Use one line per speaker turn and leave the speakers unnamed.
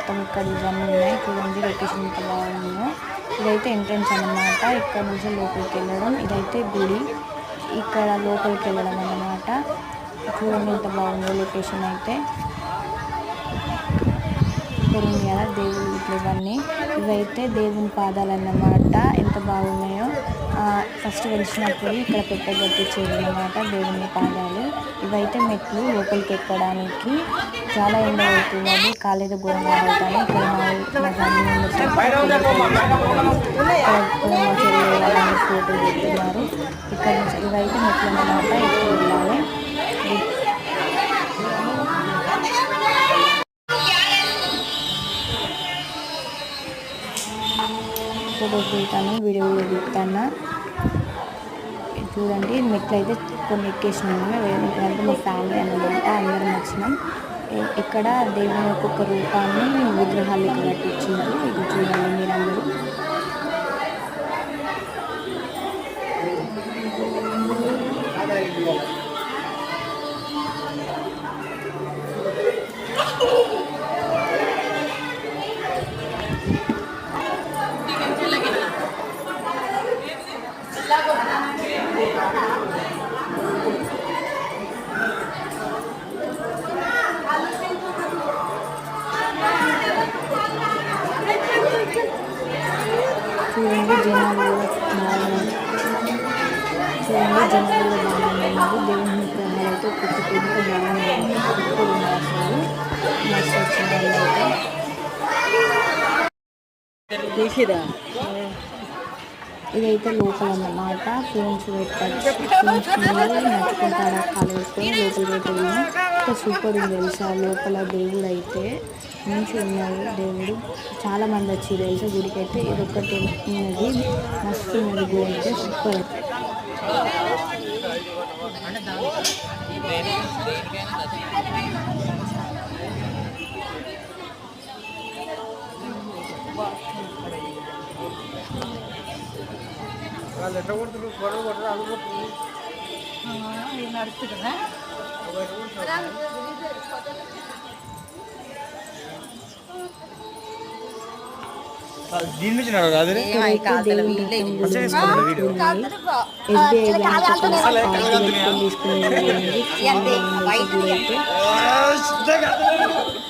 మొత్తం ఇక్కడ ఇవన్నీ ఉన్నాయి. చూడండి లొకేషన్ ఎంత బాగుందో. ఇదైతే ఎంట్రన్స్ అన్నమాట. ఇక్కడ నుంచి లోపలికి వెళ్ళడం. ఇదైతే గుడి, ఇక్కడ లోపలికి వెళ్ళడం అన్నమాట. చూడండి ఎంత బాగుందో లొకేషన్ అయితే. ఇక్కడ ఉంది కదా దేవుడు ఇట్లా ఇవన్నీ, ఇవైతే దేవుని పాదాలు అన్నమాట. ఎంత బాగున్నాయో. ఫస్ట్ వెలిసినప్పుడు ఇక్కడ పెట్టగట్టించేది అన్నమాట దేవుని పాదాలు. ఇవైతే మెట్లు లోపలికి ఎక్కడానికి. చాలా ఎండ అవుతుంది, కాలేదు ఘోరంగా అవుతాను. ఇక్కడ మా ఫోటోలు పెడుతున్నారు. ఇక్కడ నుంచి ఇవైతే మెట్లు అన్నమాట, ఎక్కువ వెళ్ళాలి. ఫోటోస్ దిగుతాను, వీడియోలు దిగుతాను. చూడండి మెట్లు అయితే కొన్ని ఎక్కేసినాము. ఎందుకంటే మా ఫ్యామిలీ అన్నమాట, అందరం వచ్చినాం. ఇక్కడ దేవుని ఒక్కొక్క రూపాన్ని విగ్రహాలు ఇక్కడ కట్టించారు. ఇది చూడండి మీరందరూ. చూడండి జనాలు బాగున్నారు. దేవుని విగ్రహాలు అయితే పెద్ద బాగున్నాయి. ఇప్పుడు అసలు మస్తు వచ్చింది అయితే. ఇదైతే లోపల అన్నమాట. ఫోన్స్ పెట్టచ్చు, ఫోన్స్ నచ్చుకుంటారా కాలు వేసుకొని లోపల పెట్టాము. ఇంకా సూపర్ ఉంది తెలుసా. లోపల దేవుడు అయితే మంచిగా ఉన్నాడు. దేవుడు చాలా మంది వచ్చి తెలుసా గుడికి అయితే. ఇదొక్కటి ఉన్నది, మస్తు ఉన్నది గుడి అయితే, సూపర్. వాళ్ళు ఎట్లా కొడుతున్నారు, గొడవ కొట్టరు, అది కొడుతుంది నడుస్తుందా. దీని నుంచి కాదు ఎస్బీఐ